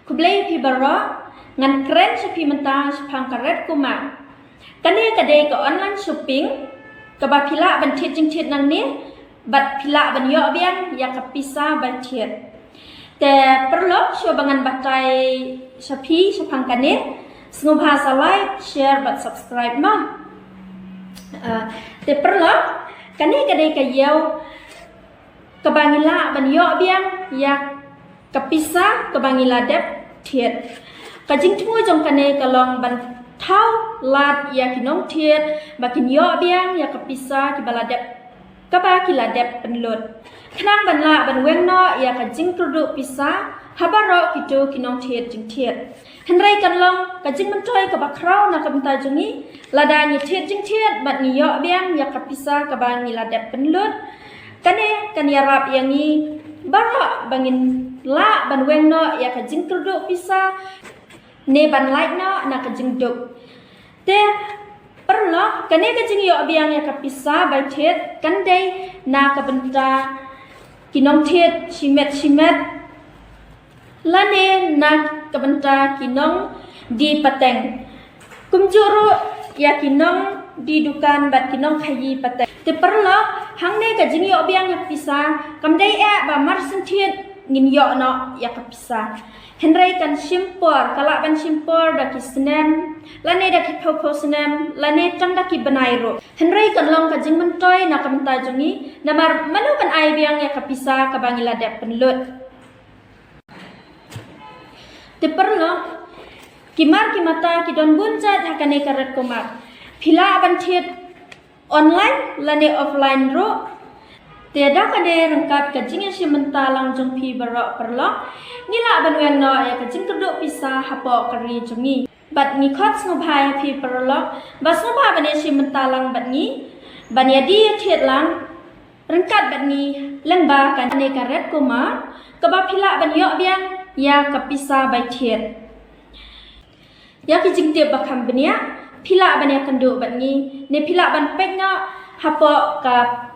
kublai pi bara ngan keren sepi mentang sepang karet kuma. Kane kadai ke online shopping ke ba pila ban thiet jing thiet nang ni bat pila ban yo biang ya ka pisa ban thiet. Te perlu show bangan batai sepi sepang kane sengubah like, share bat subscribe ma. Te perlu kane kadai ke yau kebangila ban yo biang ya kapisa kebangila dep thiet kajing tmu jong kane kalong ban thau lat ya kinong thiet bakin yo biang ya kapisa kibala dep kaba kila dep penlut khnang ban la ban weng no ya kajing produk pisa habaro kitu kinong thiet jing thiet henrai kanlong kajing mentoy kaba kraw na kamta jungi lada ni thiet jing thiet bat ni yo biang ya kapisa kabangila dep penlut kane kanyarap yang ni bara bangin la ban weng no ya ka jing produk pisa ne ban like no na ka jing duk te perlo kane ka jing yo biang ya ka pisa bai thet kan dei na ka benta kinong thet simet la ne na ka benta kinong di pateng kumjuru ya kinong di dukan bat kinong khayi pateng te perlo hang ne ka jing yo biang ya pisa kam dei ba mar sen thiet ngin yo no ya ka pisa henrai kan simpor kala ban simpor da ki snem lane da ki pho snem lane tang da ki banai ro henrai kan long ka jing mentoy na kam ta jungi namar manu ban ai biang ya ka pisa ka bangila dep penlut te perlo kimar ki mata ki don bunjat hakane karet komar phila ban thiet online lane offline ro tiada kade rengkap kajing yang si mentalang jong pi berok perlo nila ban weng no ya kajing keduk pisah hapo kari jongi bat ni khot snobhai pi perlo bas snobha ban si mentalang bat ni ban ya di thiet lang rengkat bat ni lengba kan ne karet kuma kaba phila ban yo biang ya kapisa bai thiet ya ki jing te bakam benia phila ban ya kenduk bat ni ne phila ban pek no hapo ka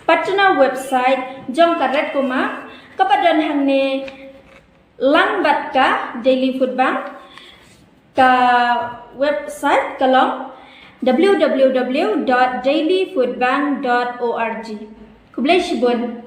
Patna website jong karet kuma kepada hangne langbat ka Daily Food Bank ka website kalong www.dailyfoodbank.org. Kublai shibun.